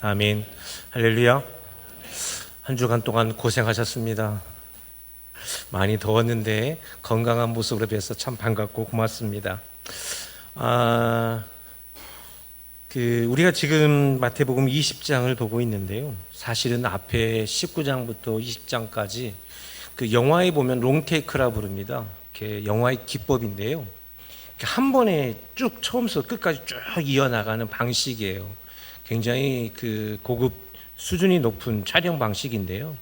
아멘. 할렐루야. 한 주간 동안 고생하셨습니다. 많이 더웠는데 건강한 모습으로 뵈서 참 반갑고 고맙습니다. 우리가 지금 마태복음 20장을 보고 있는데요. 사실은 앞에 19장부터 20장까지 그 영화에 보면 롱테이크라 부릅니다. 영화의 기법인데요. 한 번에 쭉 처음부터 끝까지 쭉 이어나가는 방식이에요. 굉장히 그 고급 수준이 높은 촬영 방식인데요.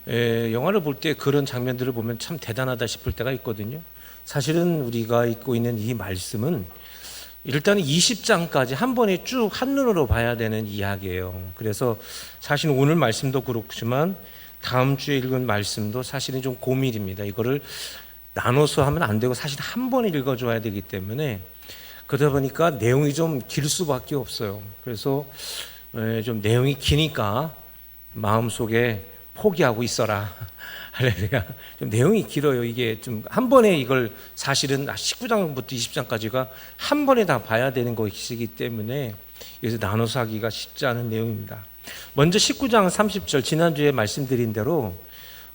영화를 볼 때 그런 장면들을 보면 참 대단하다 싶을 때가 있거든요. 사실은 우리가 읽고 있는 이 말씀은 일단 20장까지 한 번에 쭉 한눈으로 봐야 되는 이야기예요. 그래서 사실 오늘 말씀도 그렇지만 다음 주에 읽은 말씀도 사실은 좀 고민입니다. 이거를 나눠서 하면 안 되고 사실 한 번에 읽어줘야 되기 때문에 그러다 보니까 내용이 좀 길 수밖에 없어요. 그래서 좀 내용이 기니까 마음속에 포기하고 있어라. 할렐루야. 좀 내용이 길어요. 이게 좀 한 번에 이걸 사실은 19장부터 20장까지가 한 번에 다 봐야 되는 것이기 때문에 그래서 나눠서 하기가 쉽지 않은 내용입니다. 먼저 19장 30절 지난주에 말씀드린 대로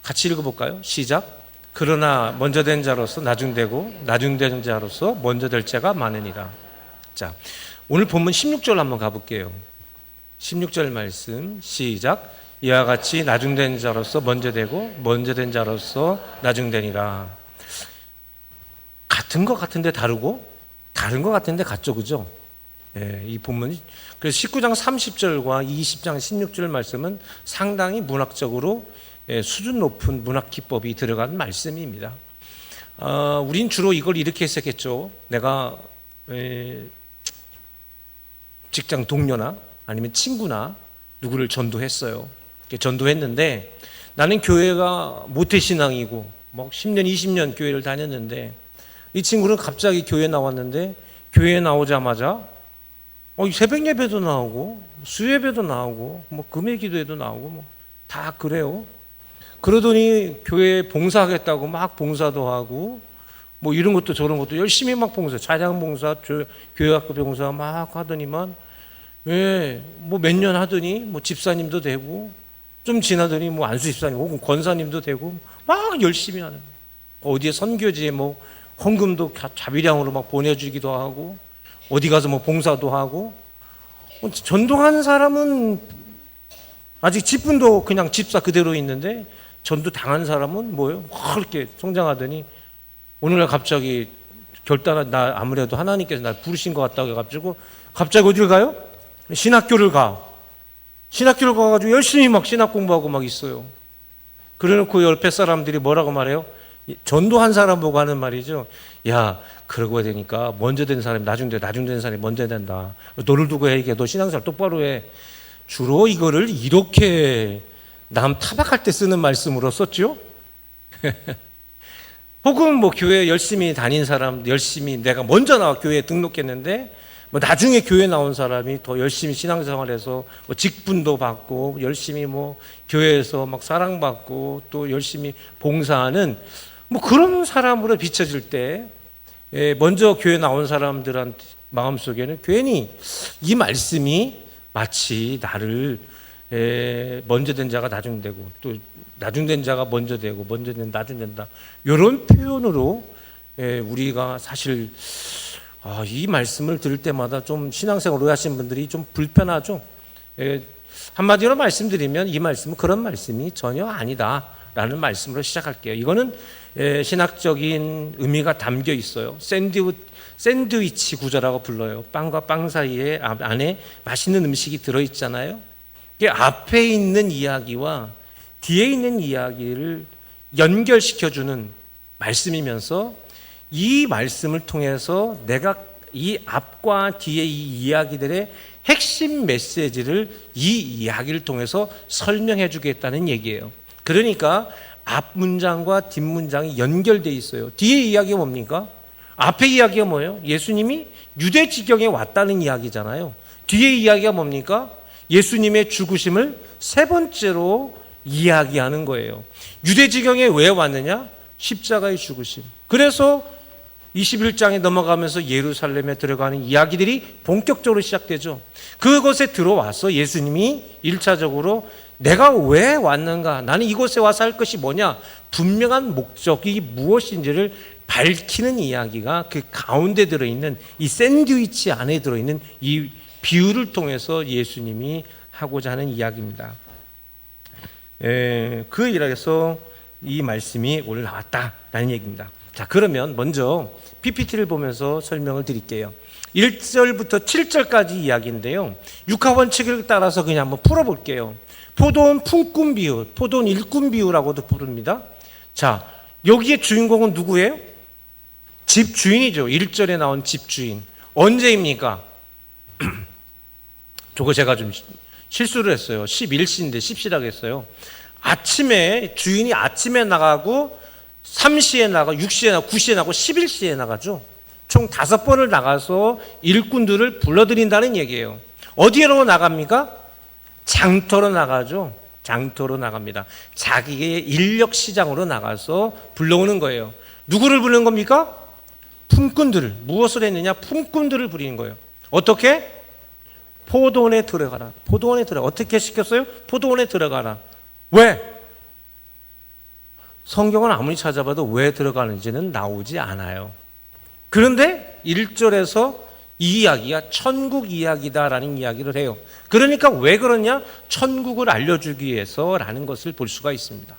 같이 읽어볼까요? 시작. 그러나 먼저 된 자로서 나중되고 나중된 자로서 먼저 될 자가 많으니라. 자, 오늘 본문 16절 한번 가볼게요. 16절 말씀 시작. 이와 같이 나중된 자로서 먼저 되고 먼저 된 자로서 나중되니라. 같은 것 같은데 다르고 다른 것 같은데 같죠, 그죠? 이 본문이 그래서 19장 30절과 20장 16절 말씀은 상당히 문학적으로 수준 높은 문학 기법이 들어간 말씀입니다. 우린 주로 이걸 이렇게 해석했죠. 내가 직장 동료나 아니면 친구나 누구를 전도했어요. 전도했는데 나는 교회가 모태신앙이고 뭐 10년 20년 교회를 다녔는데 이 친구는 갑자기 교회 나왔는데 교회에 나오자마자 새벽 예배도 나오고 수예배도 나오고 뭐 금요 기도회도 나오고 뭐 다 그래요. 그러더니 교회에 봉사하겠다고 막 봉사도 하고 뭐 이런 것도 저런 것도 열심히 막 봉사, 찬양 봉사, 교회학교 봉사 막 하더니만 뭐 몇 년 하더니 뭐 집사님도 되고 좀 지나더니 뭐 안수 집사님 혹은 권사님도 되고 막 열심히 하는 어디에 선교지에 뭐 헌금도 자비량으로 막 보내주기도 하고 어디 가서 뭐 봉사도 하고 전도한 사람은 아직 직분도 그냥 집사 그대로 있는데 전도 당한 사람은 뭐예요? 그렇게 성장하더니 오늘날 갑자기 결단한 나 아무래도 하나님께서 날 부르신 것 같다고 해가지고 갑자기 어디를 가요? 신학교를 가. 신학교를 가가지고 열심히 막 신학 공부하고 막 있어요. 그래놓고 옆에 사람들이 뭐라고 말해요? 전도한 사람 보고 하는 말이죠. 야, 그러고 되니까 먼저 된 사람이 나중된 사람이 먼저 된다. 너를 두고 해. 너 신앙생활 똑바로 해. 주로 이거를 이렇게 남 타박할 때 쓰는 말씀으로 썼죠. 혹은 뭐 교회 열심히 다닌 사람, 열심히 내가 먼저 나와 교회에 등록했는데 뭐 나중에 교회 나온 사람이 더 열심히 신앙생활해서 뭐 직분도 받고 열심히 뭐 교회에서 막 사랑받고 또 열심히 봉사하는 뭐 그런 사람으로 비춰질 때 먼저 교회 나온 사람들한테 마음속에는 괜히 이 말씀이 마치 나를 먼저 된 자가 나중되고 또 나중된 자가 먼저 되고 먼저 된 나중된다 이런 표현으로 우리가 사실 이 말씀을 들을 때마다 좀 신앙생활 오래 하신 분들이 좀 불편하죠. 한마디로 말씀드리면 이 말씀은 그런 말씀이 전혀 아니다라는 말씀으로 시작할게요. 이거는 신학적인 의미가 담겨 있어요. 샌드위치 구조라고 불러요. 빵과 빵 사이에 안에 맛있는 음식이 들어있잖아요. 앞에 있는 이야기와 뒤에 있는 이야기를 연결시켜주는 말씀이면서 이 말씀을 통해서 내가 이 앞과 뒤에 이 이야기들의 핵심 메시지를 이 이야기를 통해서 설명해 주겠다는 얘기예요. 그러니까 앞 문장과 뒷 문장이 연결되어 있어요. 뒤에 이야기가 뭡니까? 앞에 이야기가 뭐예요? 예수님이 유대 지경에 왔다는 이야기잖아요. 뒤에 이야기가 뭡니까? 예수님의 죽으심을 세 번째로 이야기하는 거예요. 유대 지경에 왜 왔느냐? 십자가의 죽으심. 그래서 21장에 넘어가면서 예루살렘에 들어가는 이야기들이 본격적으로 시작되죠. 그곳에 들어와서 예수님이 1차적으로 내가 왜 왔는가, 나는 이곳에 와서 할 것이 뭐냐, 분명한 목적이 무엇인지를 밝히는 이야기가 그 가운데 들어있는 이 샌드위치 안에 들어있는 이 비유를 통해서 예수님이 하고자 하는 이야기입니다. 그 일에서 이 말씀이 오늘 나왔다라는 얘기입니다. 자, 그러면 먼저 PPT를 보면서 설명을 드릴게요. 1절부터 7절까지 이야기인데요. 육하원칙을 따라서 그냥 한번 풀어볼게요. 포도원 품꾼 비유, 포도원 일꾼 비유라고도 부릅니다. 자, 여기에 주인공은 누구예요? 집주인이죠. 1절에 나온 집주인. 언제입니까? 저거 제가 좀 실수를 했어요. 11시인데 10시라고 했어요. 아침에, 주인이 아침에 나가고 3시에 나가, 6시에 나가고 9시에 나가고 11시에 나가죠. 총 5번을 나가서 일꾼들을 불러들인다는 얘기예요. 어디로 나갑니까? 장터로 나가죠. 장터로 나갑니다. 자기의 인력 시장으로 나가서 불러오는 거예요. 누구를 부르는 겁니까? 품꾼들을. 무엇을 했느냐? 품꾼들을 부리는 거예요. 어떻게? 포도원에 들어가라. 포도원에 들어가. 어떻게 시켰어요? 포도원에 들어가라. 왜? 성경은 아무리 찾아봐도 왜 들어가는지는 나오지 않아요. 그런데 1절에서 이 이야기가 천국 이야기다라는 이야기를 해요. 그러니까 왜 그러냐? 천국을 알려주기 위해서라는 것을 볼 수가 있습니다.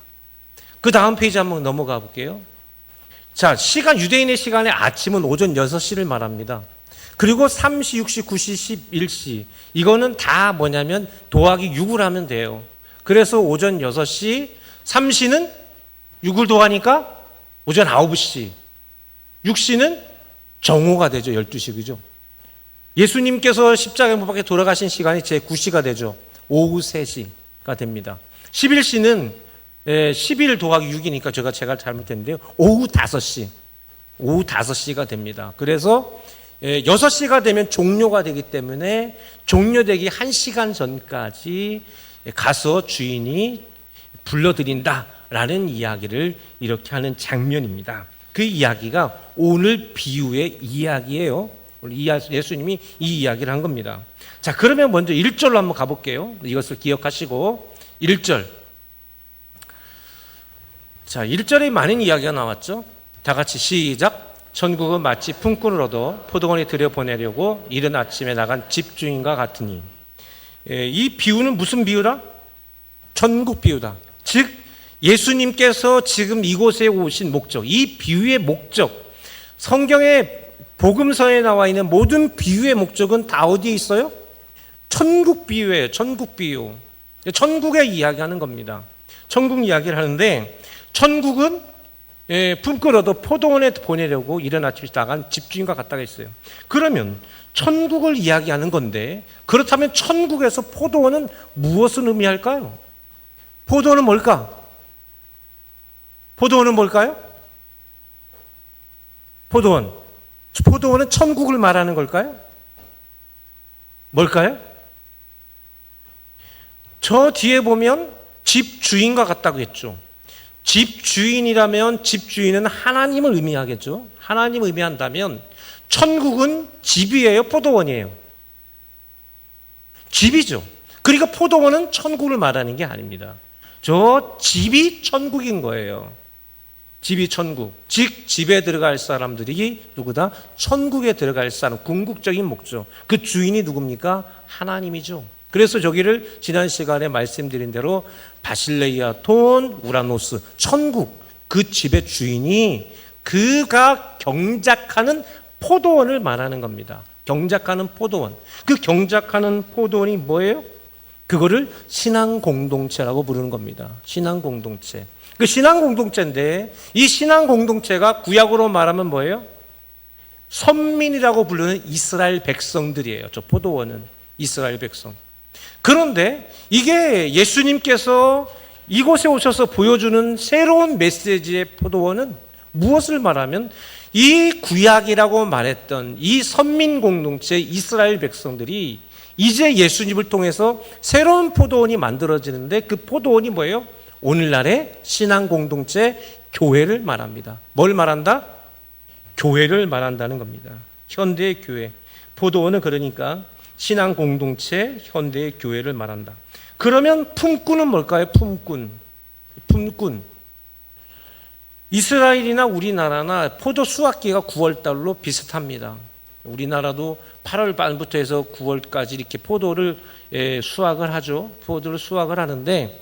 그 다음 페이지 한번 넘어가 볼게요. 자, 시간, 유대인의 시간에 아침은 오전 6시를 말합니다. 그리고 3시, 6시, 9시, 11시 이거는 다 뭐냐면 더하기 6을 하면 돼요. 그래서 오전 6시, 3시는 6을 더하니까 오전 9시, 6시는 정오가 되죠. 12시, 그죠? 예수님께서 십자가에 못 박혀 돌아가신 시간이 제 9시가 되죠. 오후 3시가 됩니다. 11시는 11 더하기 6이니까 제가 잘못했는데요. 오후 5시. 오후 5시가 됩니다. 그래서 6시가 되면 종료가 되기 때문에 종료되기 1시간 전까지 가서 주인이 불러들인다라는 이야기를 이렇게 하는 장면입니다. 그 이야기가 오늘 비유의 이야기예요. 예수님이 이 이야기를 한 겁니다. 자, 그러면 먼저 1절로 한번 가볼게요. 이것을 기억하시고 1절. 자, 1절에 많은 이야기가 나왔죠. 다 같이 시작. 천국은 마치 품꾼을 얻어 포도원에 들여보내려고 이른 아침에 나간 집주인과 같으니. 이 비유는 무슨 비유다? 천국 비유다. 즉 예수님께서 지금 이곳에 오신 목적, 이 비유의 목적, 성경의 복음서에 나와 있는 모든 비유의 목적은 다 어디에 있어요? 천국 비유예요. 천국 비유. 천국의 이야기하는 겁니다. 천국 이야기를 하는데 천국은 품꾼 얻어 포도원에 보내려고 이른 아침에 나간 집주인과 같다고 했어요. 그러면 천국을 이야기하는 건데 그렇다면 천국에서 포도원은 무엇을 의미할까요? 포도원은 뭘까? 포도원은 뭘까요? 포도원은 천국을 말하는 걸까요? 뭘까요? 저 뒤에 보면 집주인과 같다고 했죠. 집주인이라면 집주인은 하나님을 의미하겠죠. 하나님을 의미한다면 천국은 집이에요, 포도원이에요? 집이죠. 그러니까 포도원은 천국을 말하는 게 아닙니다. 저 집이 천국인 거예요. 집이 천국. 즉 집에 들어갈 사람들이 누구다? 천국에 들어갈 사람. 궁극적인 목적. 그 주인이 누굽니까? 하나님이죠. 그래서 저기를 지난 시간에 말씀드린 대로 바실레이아 톤 우라노스, 천국, 그 집의 주인이 그가 경작하는 포도원을 말하는 겁니다. 경작하는 포도원. 그 경작하는 포도원이 뭐예요? 그거를 신앙 공동체라고 부르는 겁니다. 신앙 공동체. 그 신앙 공동체인데 이 신앙 공동체가 구약으로 말하면 뭐예요? 선민이라고 부르는 이스라엘 백성들이에요. 저 포도원은 이스라엘 백성. 그런데 이게 예수님께서 이곳에 오셔서 보여주는 새로운 메시지의 포도원은 무엇을 말하면 이 구약이라고 말했던 이 선민 공동체 이스라엘 백성들이 이제 예수님을 통해서 새로운 포도원이 만들어지는데 그 포도원이 뭐예요? 오늘날의 신앙 공동체 교회를 말합니다. 뭘 말한다? 교회를 말한다는 겁니다. 현대의 교회. 포도원은 그러니까 신앙 공동체, 현대의 교회를 말한다. 그러면 품꾼은 뭘까요? 품꾼. 이스라엘이나 우리나라나 포도 수확기가 9월달로 비슷합니다. 우리나라도 8월 말부터 해서 9월까지 이렇게 포도를 수확을 하죠. 포도를 수확을 하는데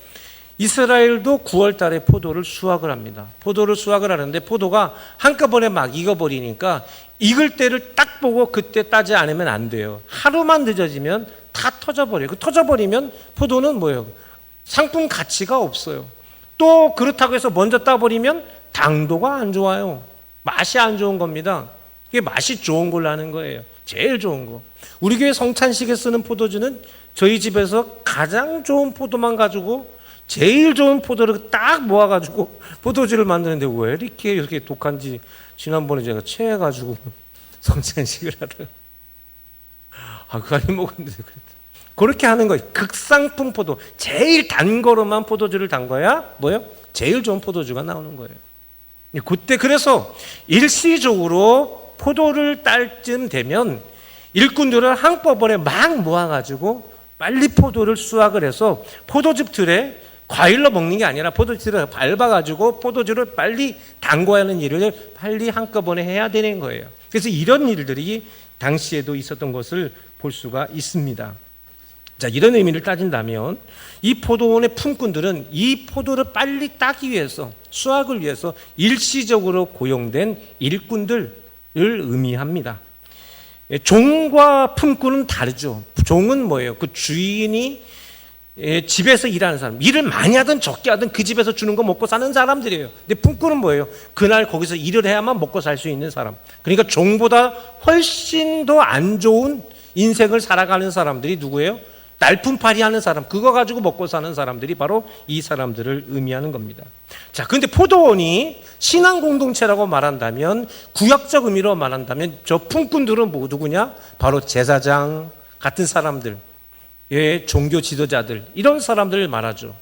이스라엘도 9월 달에 포도를 수확을 합니다. 포도를 수확을 하는데 포도가 한꺼번에 막 익어버리니까 익을 때를 딱 보고 그때 따지 않으면 안 돼요. 하루만 늦어지면 다 터져버려요. 그 터져버리면 포도는 뭐예요? 상품 가치가 없어요. 또 그렇다고 해서 먼저 따버리면 당도가 안 좋아요. 맛이 안 좋은 겁니다. 이게 맛이 좋은 걸로 하는 거예요. 제일 좋은 거. 우리 교회 성찬식에 쓰는 포도주는 저희 집에서 가장 좋은 포도만 가지고 제일 좋은 포도를 딱 모아가지고 포도주를 만드는데 왜 이렇게 독한지 지난번에 제가 체해가지고 성찬식을 하다가 그거 아니 먹었는데 그렇게 하는 거예요. 극상품 포도. 제일 단 거로만 포도주를 담궈야 뭐예요? 제일 좋은 포도주가 나오는 거예요. 그때 그래서 일시적으로 포도를 딸 쯤 되면 일꾼들을 한꺼번에 막 모아가지고 빨리 포도를 수확을 해서 포도즙 틀에 과일로 먹는 게 아니라 포도즙을 밟아가지고 포도주를 빨리 담궈야 하는 일을 빨리 한꺼번에 해야 되는 거예요. 그래서 이런 일들이 당시에도 있었던 것을 볼 수가 있습니다. 자, 이런 의미를 따진다면 이 포도원의 품꾼들은 이 포도를 빨리 따기 위해서 수확을 위해서 일시적으로 고용된 일꾼들을 의미합니다. 종과 품꾼은 다르죠. 종은 뭐예요? 그 주인이 집에서 일하는 사람, 일을 많이 하든 적게 하든 그 집에서 주는 거 먹고 사는 사람들이에요. 근데 품꾼은 뭐예요? 그날 거기서 일을 해야만 먹고 살 수 있는 사람. 그러니까 종보다 훨씬 더 안 좋은 인생을 살아가는 사람들이 누구예요? 날품팔이 하는 사람, 그거 가지고 먹고 사는 사람들이 바로 이 사람들을 의미하는 겁니다. 자, 근데 포도원이 신앙 공동체라고 말한다면, 구약적 의미로 말한다면 저 품꾼들은 누구냐? 바로 제사장 같은 사람들, 종교 지도자들, 이런 사람들을 말하죠.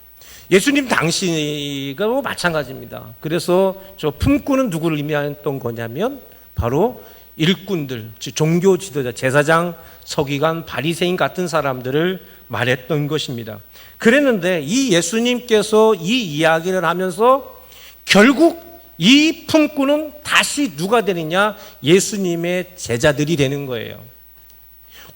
예수님 당시가 마찬가지입니다. 그래서 저 품꾼은 누구를 의미했던 거냐면 바로 일꾼들, 종교 지도자, 제사장, 서기관, 바리새인 같은 사람들을 말했던 것입니다. 그랬는데 이 예수님께서 이 이야기를 하면서 결국 이 품꾼은 다시 누가 되느냐? 예수님의 제자들이 되는 거예요.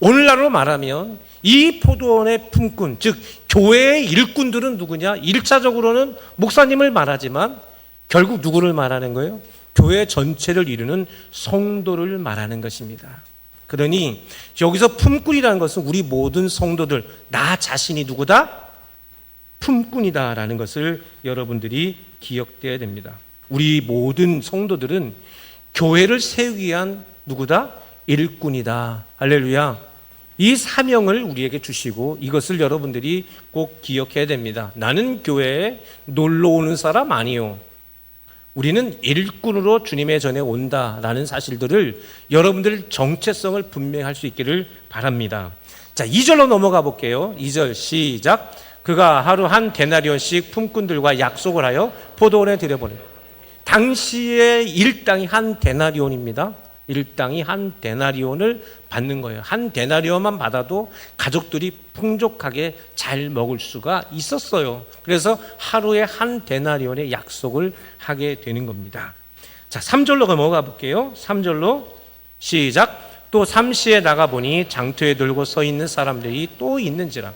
오늘날로 말하면 이 포도원의 품꾼, 즉 교회의 일꾼들은 누구냐? 1차적으로는 목사님을 말하지만 결국 누구를 말하는 거예요? 교회 전체를 이루는 성도를 말하는 것입니다. 그러니 여기서 품꾼이라는 것은 우리 모든 성도들, 나 자신이 누구다? 품꾼이다라는 것을 여러분들이 기억해야 됩니다. 우리 모든 성도들은 교회를 세우기 위한 누구다? 일꾼이다. 할렐루야. 이 사명을 우리에게 주시고 이것을 여러분들이 꼭 기억해야 됩니다. 나는 교회에 놀러 오는 사람 아니요. 우리는 일꾼으로 주님의 전에 온다라는 사실들을 여러분들 정체성을 분명할 수 있기를 바랍니다. 자, 2절로 넘어가 볼게요. 2절 시작. 그가 하루 한 데나리온씩 품꾼들과 약속을 하여 포도원에 들여보내요. 당시의 일당이 한 데나리온입니다. 일당이 한 데나리온을 받는 거예요. 한 데나리온만 받아도 가족들이 풍족하게 잘 먹을 수가 있었어요. 그래서 하루에 한 데나리온의 약속을 하게 되는 겁니다. 자, 3절로 넘어가 볼게요. 3절로 시작. 또 삼시에 나가보니 장터에 놀고 서 있는 사람들이 또 있는지라.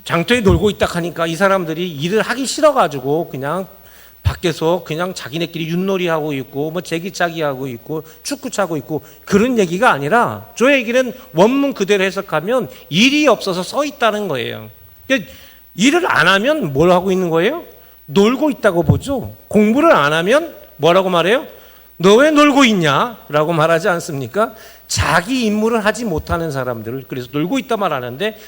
장터에 놀고 있다 하니까 이 사람들이 일을 하기 싫어가지고 그냥 밖에서 그냥 자기네끼리 윷놀이 하고 있고 뭐 제기차기 하고 있고 축구 차고 있고 그런 얘기가 아니라 저 얘기는 원문 그대로 해석하면 일이 없어서 서 있다는 거예요. 그러니까 일을 안 하면 뭘 하고 있는 거예요? 놀고 있다고 보죠. 공부를 안 하면 뭐라고 말해요? 너 왜 놀고 있냐? 라고 말하지 않습니까? 자기 임무를 하지 못하는 사람들을 그래서 놀고 있다 말하는데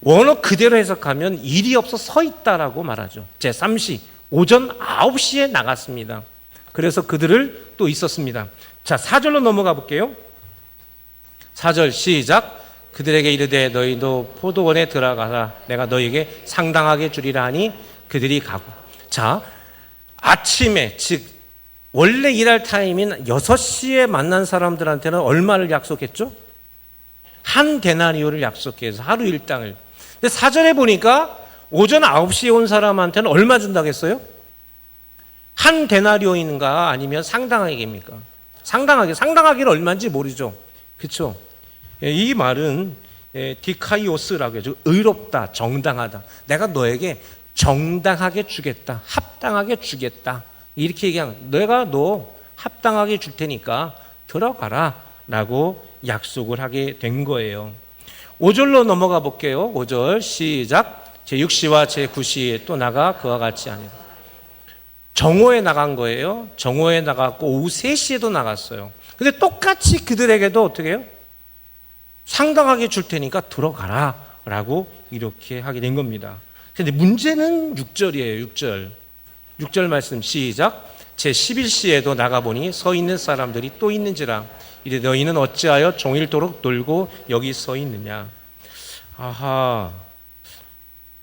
원어 그대로 해석하면 일이 없어 서 있다라고 말하죠. 제3시 오전 9시에 나갔습니다. 그래서 그들을 또 있었습니다. 자, 4절로 넘어가 볼게요. 4절 시작. 그들에게 이르되 너희도 포도원에 들어가라. 내가 너희에게 상당하게 주리라 하니 그들이 가고. 자, 아침에 즉 원래 일할 타임인 6시에 만난 사람들한테는 얼마를 약속했죠? 한 데나리오를 약속해서 하루 일당을. 근데 사전에 보니까 오전 9시에 온 사람한테는 얼마 준다고 했어요? 한 데나리오인가 아니면 상당하게입니까? 상당하게는 얼마인지 모르죠. 그렇죠? 이 말은 디카이오스라고 해요. 의롭다, 정당하다. 내가 너에게 정당하게 주겠다, 합당하게 주겠다. 이렇게 얘기하면 내가 너 합당하게 줄 테니까 들어가라 라고 약속을 하게 된 거예요. 5절로 넘어가 볼게요. 5절 시작. 제6시와 제9시에 또 나가 그와 같이 하니라. 정오에 나간 거예요. 정오에 나갔고 오후 3시에도 나갔어요. 근데 똑같이 그들에게도 어떻게 해요? 상당하게 줄 테니까 들어가라 라고 이렇게 하게 된 겁니다. 근데 문제는 6절이에요. 6절 말씀 시작. 제11시에도 나가보니 서 있는 사람들이 또 있는지라. 이래 너희는 어찌하여 종일토록 놀고 여기 서 있느냐. 아하.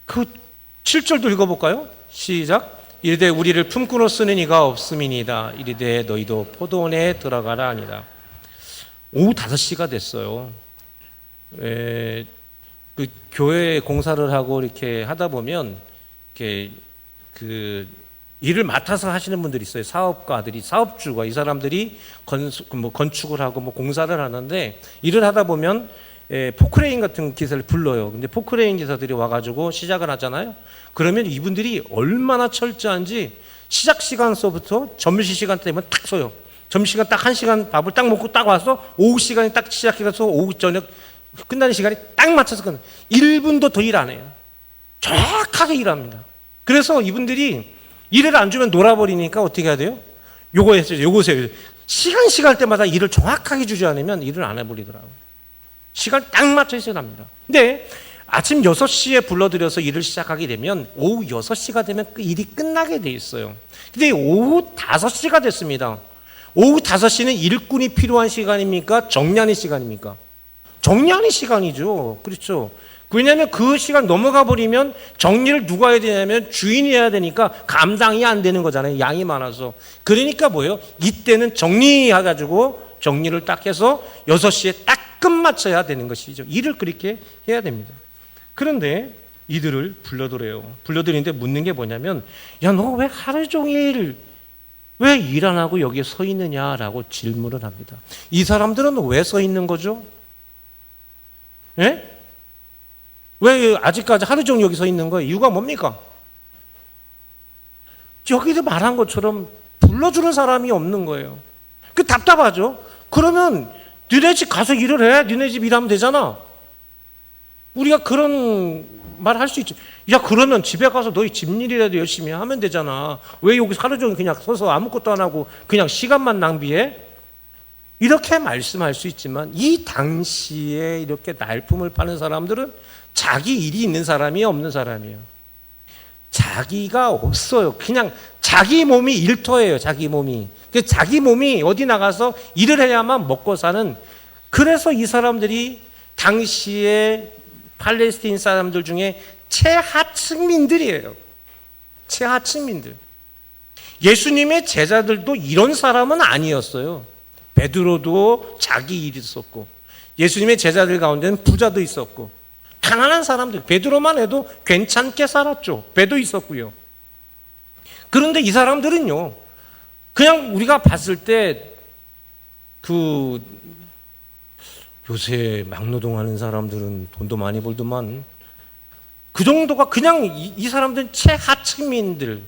그 7절도 읽어볼까요? 시작. 이르되 우리를 품꾼으로 쓰는 이가 없음이니이다. 이르되 너희도 포도원에 들어가라 하니라. 오후 5시가 됐어요. 그 교회 공사를 하고 이렇게 하다 보면 이렇게 그 일을 맡아서 하시는 분들이 있어요. 사업가들이, 사업주가, 이 사람들이 건축을 하고 공사를 하는데 일을 하다 보면 포크레인 같은 기사를 불러요. 근데 포크레인 기사들이 와가지고 시작을 하잖아요. 그러면 이분들이 얼마나 철저한지 시작 시간서부터 점심시간 때면 딱 서요. 점심시간 딱 1시간 밥을 딱 먹고 딱 와서 오후 시간이 딱 시작해서 오후 저녁 끝나는 시간이 딱 맞춰서 끝나요. 1분도 더 일 안 해요. 정확하게 일합니다. 그래서 이분들이 일을 안 주면 놀아버리니까 어떻게 해야 돼요? 요거세요. 시간 때마다 일을 정확하게 주지 않으면 일을 안 해버리더라고요. 시간 딱 맞춰 있어야 합니다. 근데 아침 6시에 불러들여서 일을 시작하게 되면 오후 6시가 되면 그 일이 끝나게 돼 있어요. 근데 오후 5시가 됐습니다. 오후 5시는 일꾼이 필요한 시간입니까? 정리하는 시간입니까? 정리하는 시간이죠. 그렇죠. 왜냐하면 그 시간 넘어가 버리면 정리를 누가 해야 되냐면 주인이 해야 되니까 감당이 안 되는 거잖아요. 양이 많아서. 그러니까 뭐예요? 이때는 정리해가지고 정리를 딱 해서 6시에 딱 끝마쳐야 되는 것이죠. 일을 그렇게 해야 됩니다. 그런데 이들을 불러들여요. 불러들이는데 묻는 게 뭐냐면 야, 너 왜 하루 종일 왜 일 안 하고 여기에 서 있느냐라고 질문을 합니다. 이 사람들은 왜 서 있는 거죠? 예? 왜 아직까지 하루 종일 여기 서 있는 거예요? 이유가 뭡니까? 여기도 말한 것처럼 불러주는 사람이 없는 거예요. 그 답답하죠? 그러면 니네 집 가서 일을 해. 니네 집 일하면 되잖아. 우리가 그런 말 할 수 있죠. 야, 그러면 집에 가서 너희 집일이라도 열심히 하면 되잖아. 왜 여기 하루 종일 그냥 서서 아무것도 안 하고 그냥 시간만 낭비해? 이렇게 말씀할 수 있지만 이 당시에 이렇게 날품을 파는 사람들은 자기 일이 있는 사람이 없는 사람이에요. 자기가 없어요. 그냥 자기 몸이 일터예요. 자기 몸이. 자기 몸이 어디 나가서 일을 해야만 먹고 사는. 그래서 이 사람들이 당시에 팔레스타인 사람들 중에 최하층민들이에요. 최하층민들. 예수님의 제자들도 이런 사람은 아니었어요. 베드로도 자기 일이 있었고 예수님의 제자들 가운데는 부자도 있었고 가난한 사람들, 베드로만 해도 괜찮게 살았죠. 배도 있었고요. 그런데 이 사람들은요, 그냥 우리가 봤을 때 요새 막노동하는 사람들은 돈도 많이 벌더만 그 정도가 그냥 이 사람들은 최하층민들,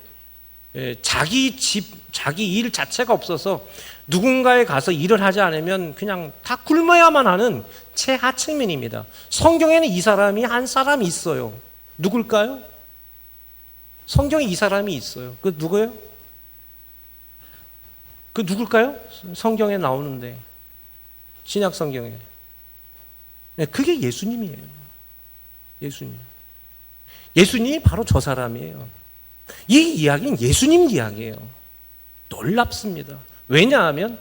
자기 집, 자기 일 자체가 없어서 누군가에 가서 일을 하지 않으면 그냥 다 굶어야만 하는 최하층민입니다. 성경에는 이 사람이 한 사람이 있어요. 누굴까요? 성경에 이 사람이 있어요. 그 누구예요? 그 누굴까요? 성경에 나오는데 신약 성경에. 네, 그게 예수님이에요. 예수님. 예수님이 바로 저 사람이에요. 이 이야기는 예수님 이야기예요. 놀랍습니다. 왜냐하면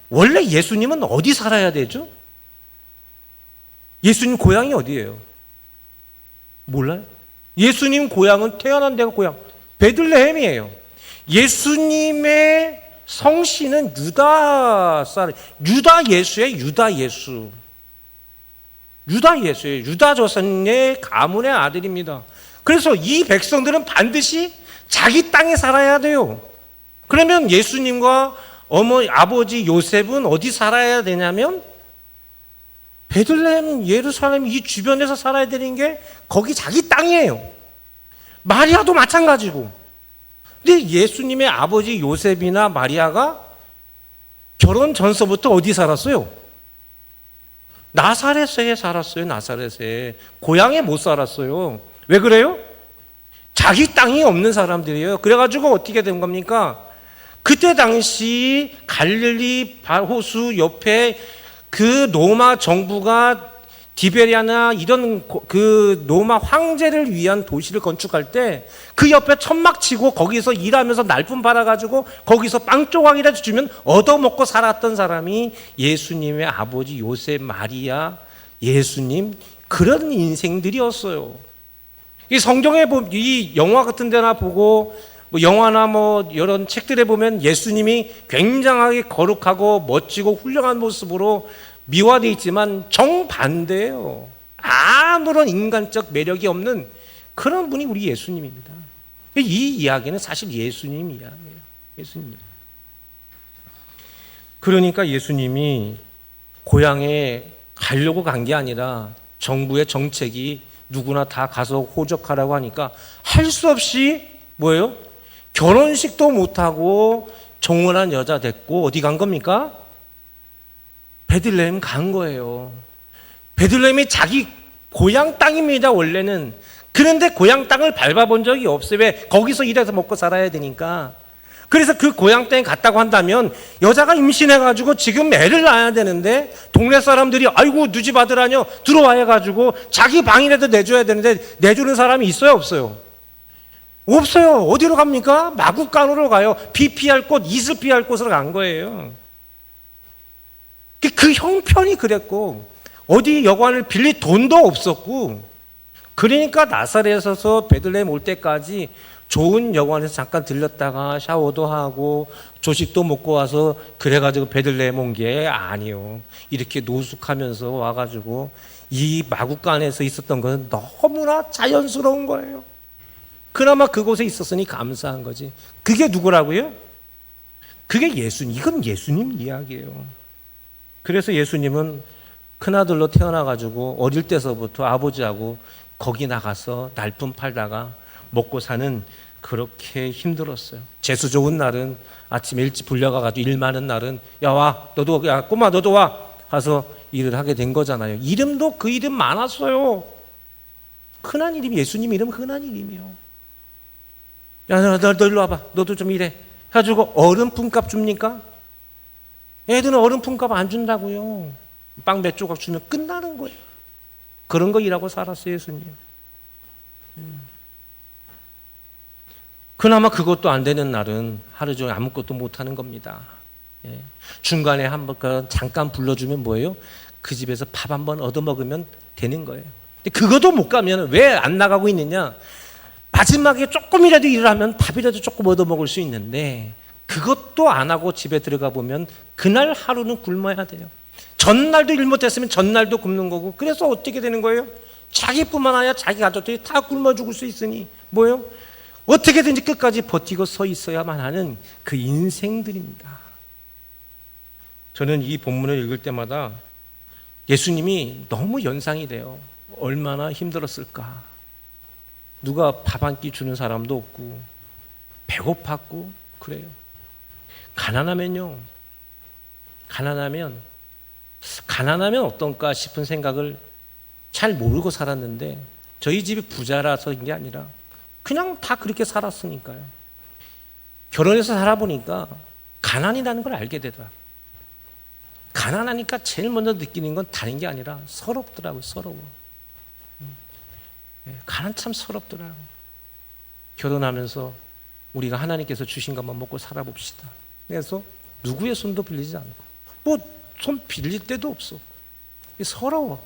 원래 예수님은 어디 살아야 되죠? 예수님 고향이 어디예요? 몰라요? 예수님 고향은 태어난 데가 고향 베들레헴이에요. 예수님의 성씨는 유다 사람, 유다 예수의 유다 예수. 유다 예수의 유다 조선의 가문의 아들입니다. 그래서 이 백성들은 반드시 자기 땅에 살아야 돼요. 그러면 예수님과 아버지 요셉은 어디 살아야 되냐면 베들레헴, 예루살렘 이 주변에서 살아야 되는 게 거기 자기 땅이에요. 마리아도 마찬가지고. 근데 예수님의 아버지 요셉이나 마리아가 결혼 전서부터 어디 살았어요? 나사렛에 살았어요. 나사렛에. 고향에 못 살았어요. 왜 그래요? 자기 땅이 없는 사람들이에요. 그래가지고 어떻게 된 겁니까? 그때 당시 갈릴리 호수 옆에 그 로마 정부가 디베리아나 이런 그 로마 황제를 위한 도시를 건축할 때 그 옆에 천막 치고 거기서 일하면서 날품 팔아가지고 거기서 빵 조각이라도 주면 얻어먹고 살았던 사람이 예수님의 아버지 요셉, 마리아, 예수님 그런 인생들이었어요. 이 성경에 보면 이 영화 같은 데나 보고 뭐 영화나 뭐 이런 책들에 보면 예수님이 굉장하게 거룩하고 멋지고 훌륭한 모습으로 미화되어 있지만 정반대예요. 아무런 인간적 매력이 없는 그런 분이 우리 예수님입니다. 이 이야기는 사실 예수님 이야기예요. 예수님. 그러니까 예수님이 고향에 가려고 간 게 아니라 정부의 정책이 누구나 다 가서 호적하라고 하니까 할 수 없이 뭐예요? 결혼식도 못하고 정혼한 여자 됐고 어디 간 겁니까? 베들레헴 간 거예요. 베들레헴이 자기 고향 땅입니다, 원래는. 그런데 고향 땅을 밟아본 적이 없어요. 왜? 거기서 일해서 먹고 살아야 되니까. 그래서 그 고향 땅에 갔다고 한다면 여자가 임신해가지고 지금 애를 낳아야 되는데 동네 사람들이 아이고 누집 아들 아니요 들어와 해가지고 자기 방이라도 내줘야 되는데 내주는 사람이 있어요, 없어요? 없어요. 어디로 갑니까? 마국간으로 가요. 비 피할 곳, 이슬 피할 곳으로 간 거예요. 그 형편이 그랬고 어디 여관을 빌릴 돈도 없었고 그러니까 나사렛에서 베들레헴 올 때까지 좋은 여관에서 잠깐 들렸다가 샤워도 하고 조식도 먹고 와서 그래가지고 베들레헴 온 게 아니에요. 이렇게 노숙하면서 와가지고 이 마국간에서 있었던 것은 너무나 자연스러운 거예요. 그나마 그곳에 있었으니 감사한 거지. 그게 누구라고요? 그게 예수님. 이건 예수님 이야기예요. 그래서 예수님은 큰아들로 태어나가지고 어릴 때서부터 아버지하고 거기 나가서 날품 팔다가 먹고 사는 그렇게 힘들었어요. 재수 좋은 날은 아침에 일찍 불려가가지고 일 많은 날은 야 와 너도 야 꼬마 너도 와 가서 일을 하게 된 거잖아요. 이름도 그 이름 많았어요. 흔한 이름 예수님 이름 흔한 이름이에요. 야 너 일로 와봐 너도 좀 일해 해가지고 어른품값 줍니까? 애들은 어른품값 안 준다고요. 빵 몇 조각 주면 끝나는 거예요. 그런 거 일하고 살았어요 예수님. 그나마 그것도 안 되는 날은 하루 종일 아무것도 못하는 겁니다. 중간에 한번 잠깐 불러주면 뭐예요? 그 집에서 밥 한번 얻어먹으면 되는 거예요. 근데 그것도 못 가면 왜 안 나가고 있느냐? 마지막에 조금이라도 일을 하면 밥이라도 조금 얻어먹을 수 있는데 그것도 안 하고 집에 들어가 보면 그날 하루는 굶어야 돼요. 전날도 일 못했으면 전날도 굶는 거고. 그래서 어떻게 되는 거예요? 자기뿐만 아니라 자기 가족들이 다 굶어 죽을 수 있으니 뭐예요? 어떻게든지 끝까지 버티고 서 있어야만 하는 그 인생들입니다. 저는 이 본문을 읽을 때마다 예수님이 너무 연상이 돼요. 얼마나 힘들었을까. 누가 밥 한 끼 주는 사람도 없고 배고팠고 그래요. 가난하면 어떤가 싶은 생각을 잘 모르고 살았는데 저희 집이 부자라서인 게 아니라 그냥 다 그렇게 살았으니까요. 결혼해서 살아보니까 가난이라는 걸 알게 되더라고요. 가난하니까 제일 먼저 느끼는 건 다른 게 아니라 서럽더라고요. 서러워. 가난 참 서럽더라고요. 결혼하면서 우리가 하나님께서 주신 것만 먹고 살아봅시다. 그래서 누구의 손도 빌리지 않고 뭐 손 빌릴 데도 없어. 서러워.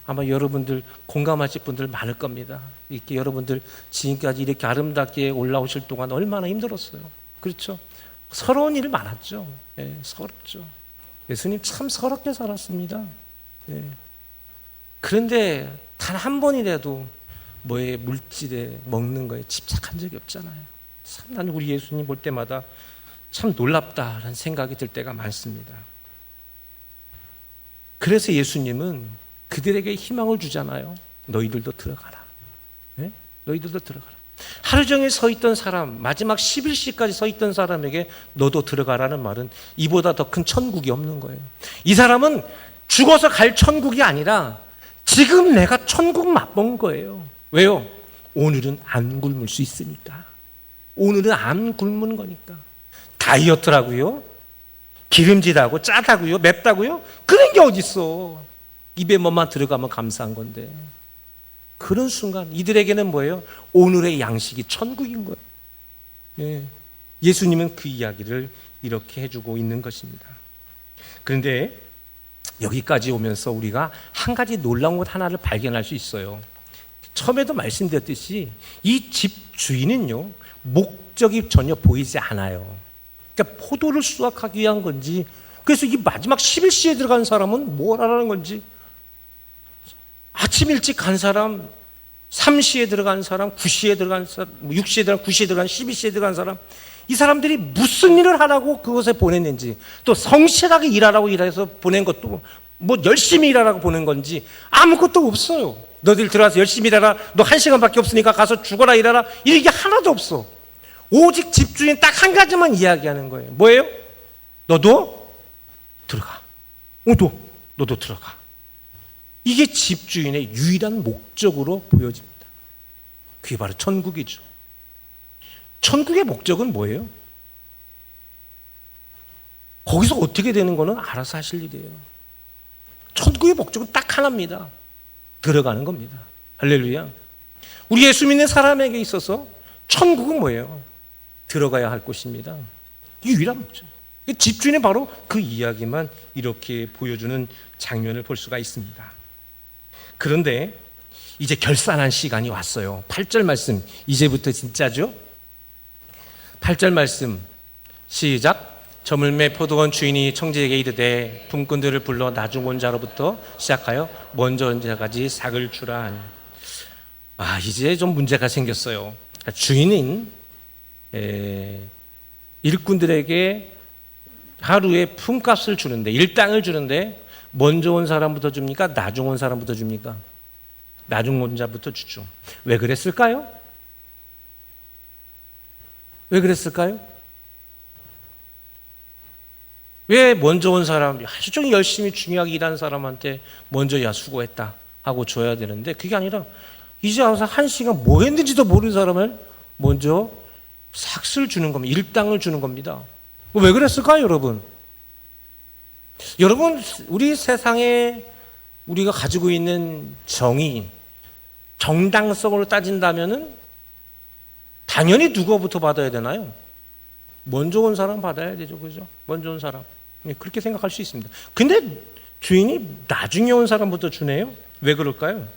아마 여러분들 공감하실 분들 많을 겁니다. 이렇게 여러분들 지금까지 이렇게 아름답게 올라오실 동안 얼마나 힘들었어요. 그렇죠? 서러운 일이 많았죠. 예, 서럽죠. 예수님 참 서럽게 살았습니다. 예. 그런데 단 한 번이라도 뭐에 물질에 먹는 거에 집착한 적이 없잖아요. 참 나는 우리 예수님 볼 때마다 참 놀랍다라는 생각이 들 때가 많습니다. 그래서 예수님은 그들에게 희망을 주잖아요. 너희들도 들어가라. 네? 너희들도 들어가라. 하루 종일 서 있던 사람, 마지막 11시까지 서 있던 사람에게 너도 들어가라는 말은 이보다 더 큰 천국이 없는 거예요. 이 사람은 죽어서 갈 천국이 아니라 지금 내가 천국 맛본 거예요. 왜요? 오늘은 안 굶을 수 있으니까. 오늘은 안 굶는 거니까. 다이어트라고요? 기름지다고? 짜다고요? 맵다고요? 그런 게 어딨어. 입에 뭐만 들어가면 감사한 건데. 그런 순간 이들에게는 뭐예요? 오늘의 양식이 천국인 거예요. 예. 예수님은 그 이야기를 이렇게 해주고 있는 것입니다. 그런데 여기까지 오면서 우리가 한 가지 놀라운 것 하나를 발견할 수 있어요. 처음에도 말씀드렸듯이 이 집 주인은요, 목적이 전혀 보이지 않아요. 그러니까 포도를 수확하기 위한 건지, 그래서 이 마지막 11시에 들어간 사람은 뭘 하라는 건지, 아침 일찍 간 사람, 3시에 들어간 사람, 9시에 들어간 사람, 6시에 들어간, 9시에 들어간, 12시에 들어간 사람, 이 사람들이 무슨 일을 하라고 그것에 보냈는지, 또 성실하게 일하라고 일해서 보낸 것도, 뭐 열심히 일하라고 보낸 건지 아무것도 없어요. 너희들 들어가서 열심히 일하라, 너 1시간밖에 없으니까 가서 죽어라 일하라, 이게 하나도 없어. 오직 집주인 딱 한 가지만 이야기하는 거예요. 뭐예요? 너도 들어가. 너도 들어가. 이게 집주인의 유일한 목적으로 보여집니다. 그게 바로 천국이죠. 천국의 목적은 뭐예요? 거기서 어떻게 되는 거는 알아서 하실 일이에요. 천국의 목적은 딱 하나입니다. 들어가는 겁니다. 할렐루야. 우리 예수 믿는 사람에게 있어서 천국은 뭐예요? 들어가야 할 곳입니다. 유일한 목적. 집주인은 바로 그 이야기만 이렇게 보여주는 장면을 볼 수가 있습니다. 그런데 이제 결산한 시간이 왔어요. 8절 말씀, 이제부터 진짜죠? 8절 말씀 시작. 저물매 포도원 주인이 청지에게 이르되 품꾼들을 불러 나중 온 자로부터 시작하여 먼저 온 자까지 삭을 주라 하니. 이제 좀 문제가 생겼어요. 주인은 일꾼들에게 하루에 품값을 주는데, 일당을 주는데 먼저 온 사람부터 줍니까? 나중 온 사람부터 줍니까? 나중 온 자부터 주죠. 왜 그랬을까요? 왜 그랬을까요? 왜 먼저 온 사람, 아주 좀 열심히 중요하게 일한 사람한테 먼저 야 수고했다 하고 줘야 되는데, 그게 아니라 이제 와서 1시간 뭐 했는지도 모르는 사람을 먼저 삭을 주는 겁니다. 일당을 주는 겁니다. 왜 그랬을까요, 여러분? 여러분, 우리 세상에 우리가 가지고 있는 정의, 정당성으로 따진다면은 당연히 누구부터 받아야 되나요? 먼저 온 사람 받아야 되죠, 그죠? 먼저 온 사람. 그렇게 생각할 수 있습니다. 근데 주인이 나중에 온 사람부터 주네요? 왜 그럴까요?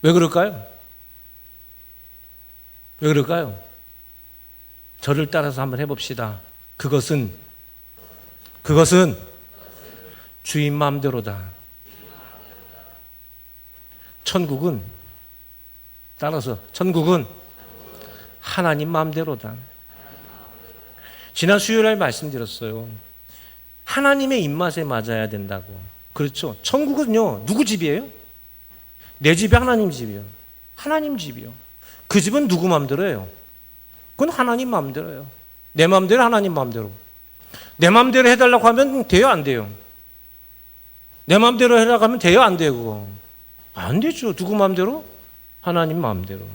왜 그럴까요? 왜 그럴까요? 저를 따라서 한번 해봅시다. 그것은 주인 마음대로다. 천국은 하나님 마음대로다. 지난 수요일에 말씀드렸어요. 하나님의 입맛에 맞아야 된다고. 그렇죠. 천국은요, 누구 집이에요? 내 집이 하나님 집이요. 하나님 집이요. 그 집은 누구 마음대로예요? 그건 하나님 마음대로예요. 내 마음대로, 하나님 마음대로. 내 마음대로 해달라고 하면 돼요, 안 돼요? 내 마음대로 해라고 하면 돼요, 안 돼요? 그거 안 되죠. 누구 마음대로? 하나님 마음대로.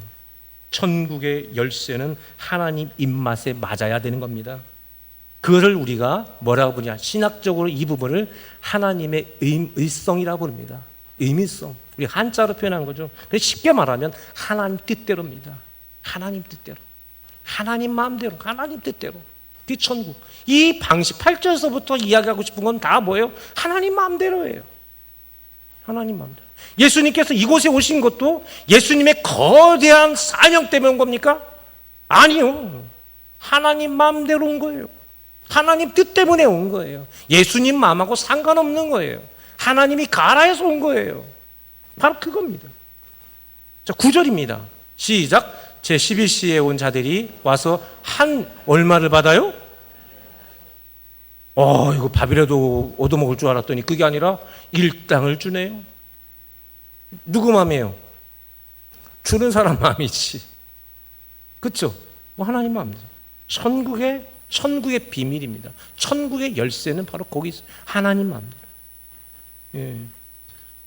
천국의 열쇠는 하나님 입맛에 맞아야 되는 겁니다. 그거를 우리가 뭐라고 부르냐? 신학적으로 이 부분을 하나님의 의성이라고 부릅니다. 의미성. 우리 한자로 표현한 거죠. 그래서 쉽게 말하면 하나님 뜻대로입니다. 하나님 뜻대로. 하나님 마음대로. 하나님 뜻대로. 그 천국. 이 방식 8절에서부터 이야기하고 싶은 건 다 뭐예요? 하나님 마음대로예요. 하나님 마음대로. 예수님께서 이곳에 오신 것도 예수님의 거대한 사명 때문에 온 겁니까? 아니요. 하나님 마음대로 온 거예요. 하나님 뜻 때문에 온 거예요. 예수님 마음하고 상관없는 거예요. 하나님이 가라 해서 온 거예요. 바로 그겁니다. 자, 9절입니다. 시작. 제11시에 온 자들이 와서 얼마를 받아요? 이거 밥이라도 얻어먹을 줄 알았더니 그게 아니라 일당을 주네요. 누구 마음이에요? 주는 사람 마음이지. 그렇죠? 하나님 마음이죠. 천국의 비밀입니다. 천국의 열쇠는 바로 거기 있어요. 하나님 마음입니다. 예.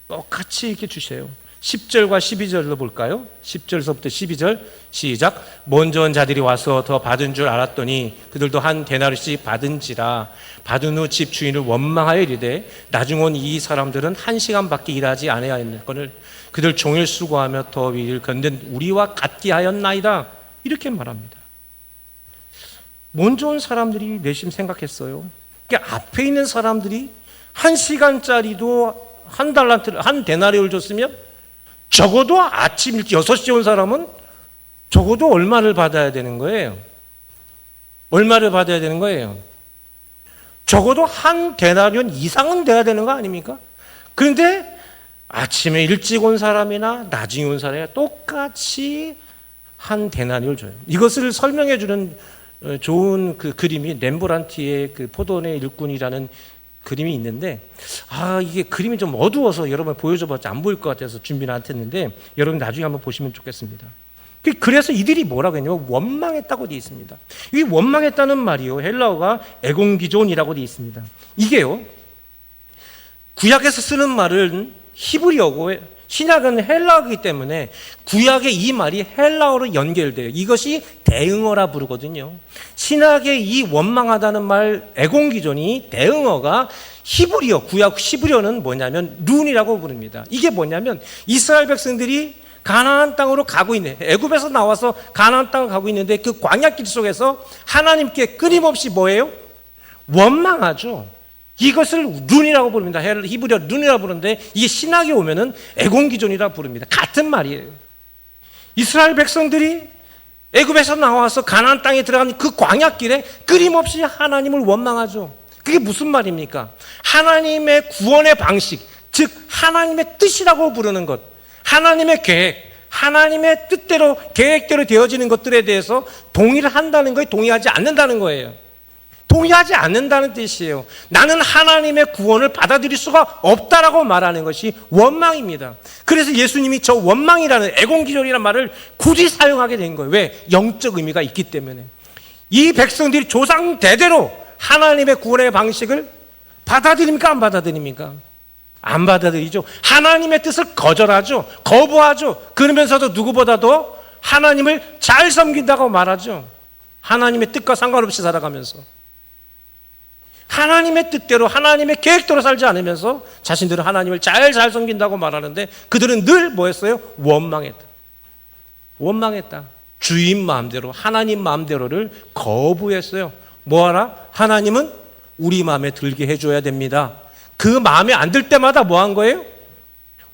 똑같이 이렇게 주세요. 10절과 12절로 볼까요? 10절서부터 12절 시작. 먼저 온 자들이 와서 더 받은 줄 알았더니 그들도 한 데나리씩 받은지라. 받은 후 집 주인을 원망하여 이르되 나중 온 이 사람들은 1시간밖에 일하지 아니하였거늘 그들 종일 수고하며 더위를 견딘 우리와 같게 하였나이다. 이렇게 말합니다. 먼저 온 사람들이 내심 생각했어요. 그러니까 앞에 있는 사람들이 1시간짜리도 한 달란트를, 한 데나리온을 줬으면 적어도 아침 일찍 6시에 온 사람은 적어도 얼마를 받아야 되는 거예요? 얼마를 받아야 되는 거예요? 적어도 한 데나리온 이상은 돼야 되는 거 아닙니까? 그런데 아침에 일찍 온 사람이나 나중에 온 사람이 똑같이 한 데나리온을 줘요. 이것을 설명해 주는 좋은 그 그림이 렘브란트의 그 포도원의 일꾼이라는 그림이 있는데, 이게 그림이 좀 어두워서 여러분 보여줘봤자 안 보일 것 같아서 준비는 안 했는데 여러분 나중에 한번 보시면 좋겠습니다. 그래서 이들이 뭐라고 했냐면 원망했다고 되어 있습니다. 이 원망했다는 말이요, 헬라어가 에곤기존이라고 되어 있습니다. 이게요, 구약에서 쓰는 말은 히브리어고 신약은 헬라어이기 때문에 구약의 이 말이 헬라어로 연결돼요. 이것이 대응어라 부르거든요. 신약의 이 원망하다는 말 에곤기존이 대응어가 히브리어, 구약 히브리어는 뭐냐면 룬이라고 부릅니다. 이게 뭐냐면 이스라엘 백성들이 가나안 땅으로 가고 있네. 애굽에서 나와서 가나안 땅을 가고 있는데 그 광야길 속에서 하나님께 끊임없이 뭐예요? 원망하죠. 이것을 룬이라고 부릅니다. 히브리어 룬이라고 부르는데 이게 신학에 오면은 에곤기존이라 부릅니다. 같은 말이에요. 이스라엘 백성들이 애굽에서 나와서 가나안 땅에 들어간 그 광야길에 끊임없이 하나님을 원망하죠. 그게 무슨 말입니까? 하나님의 구원의 방식, 즉 하나님의 뜻이라고 부르는 것, 하나님의 계획, 하나님의 뜻대로 계획대로 되어지는 것들에 대해서 동의를 한다는 거예요? 동의하지 않는다는 거예요? 동의하지 않는다는 뜻이에요. 나는 하나님의 구원을 받아들일 수가 없다라고 말하는 것이 원망입니다. 그래서 예수님이 저 원망이라는 에곤기존이라는 말을 굳이 사용하게 된 거예요. 왜? 영적 의미가 있기 때문에. 이 백성들이 조상 대대로 하나님의 구원의 방식을 받아들입니까? 안 받아들입니까? 안 받아들이죠. 하나님의 뜻을 거절하죠. 거부하죠. 그러면서도 누구보다도 하나님을 잘 섬긴다고 말하죠. 하나님의 뜻과 상관없이 살아가면서 하나님의 뜻대로 하나님의 계획대로 살지 않으면서 자신들은 하나님을 잘 섬긴다고 말하는데 그들은 늘 뭐였어요? 원망했다. 주인 마음대로, 하나님 마음대로를 거부했어요. 뭐하라? 하나님은 우리 마음에 들게 해줘야 됩니다. 그 마음에 안 들 때마다 뭐 한 거예요?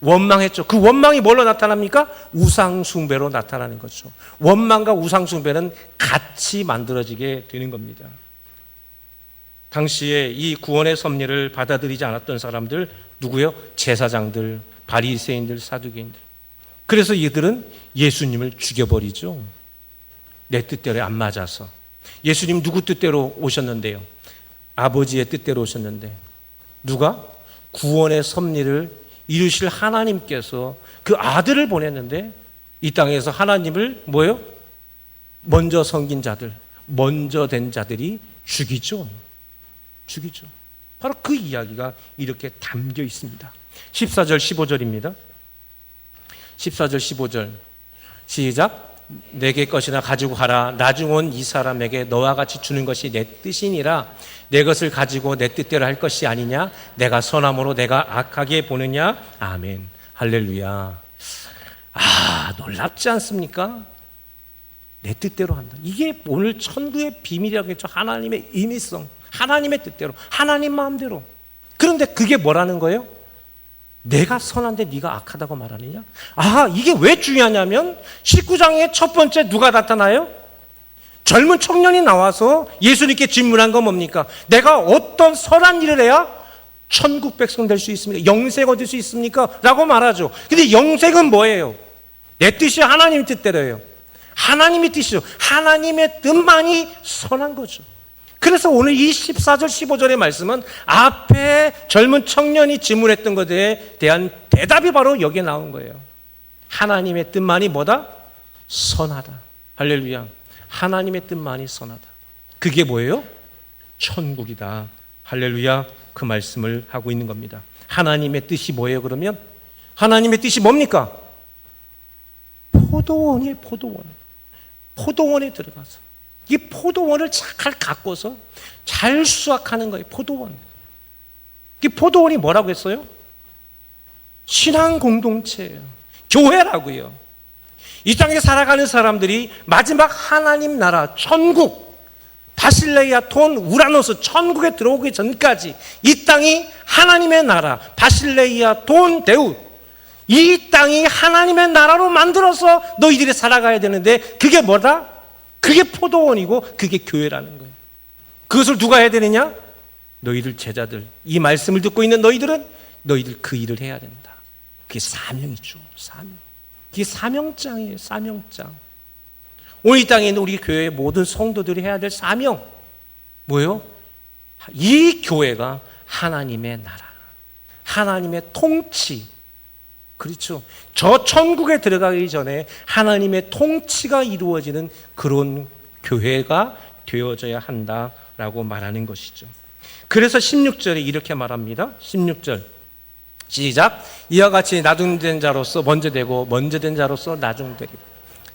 원망했죠. 그 원망이 뭘로 나타납니까? 우상숭배로 나타나는 거죠. 원망과 우상숭배는 같이 만들어지게 되는 겁니다. 당시에 이 구원의 섭리를 받아들이지 않았던 사람들 누구요? 제사장들, 바리새인들, 사두개인들. 그래서 이들은 예수님을 죽여버리죠. 내 뜻대로 안 맞아서. 예수님 누구 뜻대로 오셨는데요? 아버지의 뜻대로 오셨는데 누가? 구원의 섭리를 이루실 하나님께서 그 아들을 보냈는데 이 땅에서 하나님을 뭐예요? 먼저 섬긴 자들, 먼저 된 자들이 죽이죠. 바로 그 이야기가 이렇게 담겨 있습니다. 14절 15절입니다. 14절 15절 시작. 내게 것이나 가지고 가라. 나중 온 이 사람에게 너와 같이 주는 것이 내 뜻이니라. 내 것을 가지고 내 뜻대로 할 것이 아니냐? 내가 선함으로 내가 악하게 보느냐? 아멘. 할렐루야. 놀랍지 않습니까? 내 뜻대로 한다. 이게 오늘 천국의 비밀이라고 했죠. 하나님의 임의성, 하나님의 뜻대로, 하나님 마음대로. 그런데 그게 뭐라는 거예요? 내가 선한데 네가 악하다고 말하느냐? 이게 왜 중요하냐면 19장의 첫 번째 누가 나타나요? 젊은 청년이 나와서 예수님께 질문한 건 뭡니까? 내가 어떤 선한 일을 해야 천국 백성 될 수 있습니까? 영생 얻을 수 있습니까? 라고 말하죠. 근데 영생은 뭐예요? 내 뜻이 하나님 뜻대로예요. 하나님의 뜻이죠. 하나님의 뜻만이 선한 거죠. 그래서 오늘 이 14절 15절의 말씀은 앞에 젊은 청년이 질문했던 것에 대한 대답이 바로 여기에 나온 거예요. 하나님의 뜻만이 뭐다? 선하다. 할렐루야. 하나님의 뜻만이 선하다. 그게 뭐예요? 천국이다. 할렐루야. 그 말씀을 하고 있는 겁니다. 하나님의 뜻이 뭐예요? 그러면 하나님의 뜻이 뭡니까? 포도원이에요. 포도원에 들어가서 이 포도원을 잘 가꿔서 잘 수확하는 거예요. 포도원. 이 포도원이 뭐라고 했어요? 신앙 공동체예요. 교회라고요. 이 땅에 살아가는 사람들이 마지막 하나님 나라 천국, 바실레이아 돈 우라노스 천국에 들어오기 전까지 이 땅이 하나님의 나라, 바실레이아 돈 데우, 이 땅이 하나님의 나라로 만들어서 너희들이 살아가야 되는데 그게 뭐다? 그게 포도원이고 그게 교회라는 거예요. 그것을 누가 해야 되느냐? 너희들 제자들, 이 말씀을 듣고 있는 너희들 그 일을 해야 된다. 그게 사명이죠. 사명. 그게 사명장이에요. 사명장. 오늘 이 땅에 있는 우리 교회의 모든 성도들이 해야 될 사명 뭐예요? 이 교회가 하나님의 나라, 하나님의 통치, 그렇죠. 저 천국에 들어가기 전에 하나님의 통치가 이루어지는 그런 교회가 되어져야 한다라고 말하는 것이죠. 그래서 16절에 이렇게 말합니다. 16절 시작. 이와 같이 나중된 자로서 먼저 되고 먼저 된 자로서 나중되리라.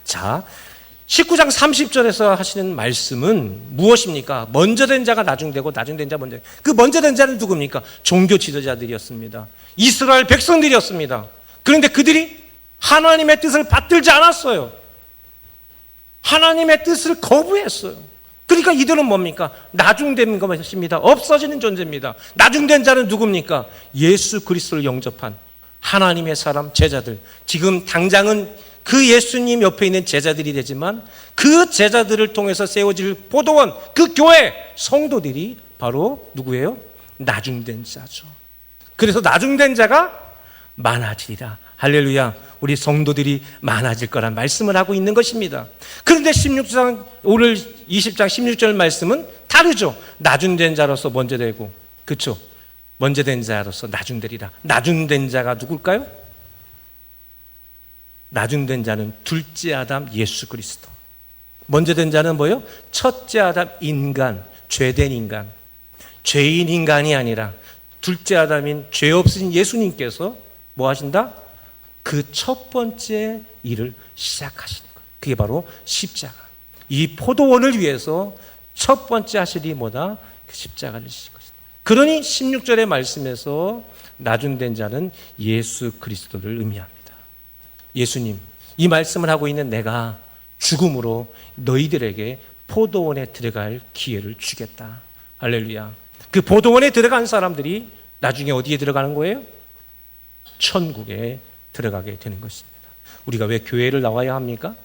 자, 19장 30절에서 하시는 말씀은 무엇입니까? 먼저 된 자가 나중되고 나중된 자 먼저. 그 먼저 된 자는 누굽니까? 종교 지도자들이었습니다. 이스라엘 백성들이었습니다. 그런데 그들이 하나님의 뜻을 받들지 않았어요. 하나님의 뜻을 거부했어요. 그러니까 이들은 뭡니까? 나중된 것입니다. 없어지는 존재입니다. 나중된 자는 누굽니까? 예수 그리스도를 영접한 하나님의 사람, 제자들. 지금 당장은 그 예수님 옆에 있는 제자들이 되지만 그 제자들을 통해서 세워질 포도원, 그 교회 성도들이 바로 누구예요? 나중된 자죠. 그래서 나중된 자가 많아지리라. 할렐루야. 우리 성도들이 많아질 거란 말씀을 하고 있는 것입니다. 그런데 16장, 오늘 20장 16절 말씀은 다르죠. 나중된 자로서 먼저 되고, 그렇죠? 먼저 된 자로서 나중되리라. 나중된 자가 누굴까요? 나중된 자는 둘째 아담 예수 그리스도. 먼저 된 자는 뭐예요? 첫째 아담 인간, 죄된 인간. 죄인 인간이 아니라 둘째 아담인 죄 없으신 예수님께서 뭐 하신다? 그 첫 번째 일을 시작하시는 거예요. 그게 바로 십자가. 이 포도원을 위해서 첫 번째 하실 일이 뭐다? 그 십자가를 지실 것이다. 그러니 16절의 말씀에서 나중된 자는 예수 그리스도를 의미합니다. 예수님, 이 말씀을 하고 있는 내가 죽음으로 너희들에게 포도원에 들어갈 기회를 주겠다. 할렐루야. 그 포도원에 들어간 사람들이 나중에 어디에 들어가는 거예요? 천국에 들어가게 되는 것입니다. 우리가 왜 교회를 나와야 합니까?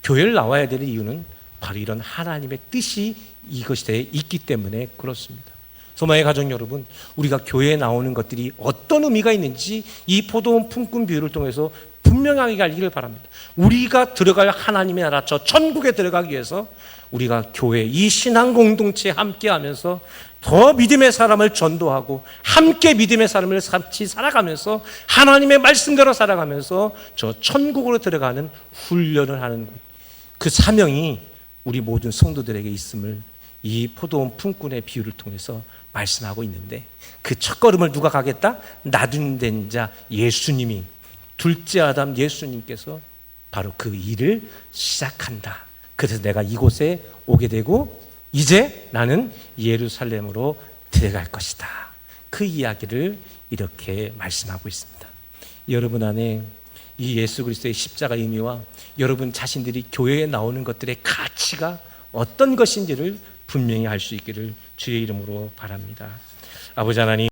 교회를 나와야 되는 이유는 바로 이런 하나님의 뜻이 이것에 있기 때문에 그렇습니다. 소망의 가족 여러분, 우리가 교회에 나오는 것들이 어떤 의미가 있는지 이 포도원 품꾼 비유를 통해서 분명하게 알기를 바랍니다. 우리가 들어갈 하나님의 나라, 저 천국에 들어가기 위해서 우리가 교회, 이 신앙 공동체에 함께하면서 더 믿음의 사람을 전도하고 함께 믿음의 사람을 같이 살아가면서 하나님의 말씀대로 살아가면서 저 천국으로 들어가는 훈련을 하는 그 사명이 우리 모든 성도들에게 있음을 이 포도원 품꾼의 비유를 통해서 말씀하고 있는데, 그 첫걸음을 누가 가겠다? 나중된 자 예수님이, 둘째 아담 예수님께서 바로 그 일을 시작한다. 그래서 내가 이곳에 오게 되고 이제 나는 예루살렘으로 들어갈 것이다. 그 이야기를 이렇게 말씀하고 있습니다. 여러분 안에 이 예수 그리스도의 십자가 의미와 여러분 자신들이 교회에 나오는 것들의 가치가 어떤 것인지를 분명히 알 수 있기를 주의 이름으로 바랍니다. 아버지 하나님,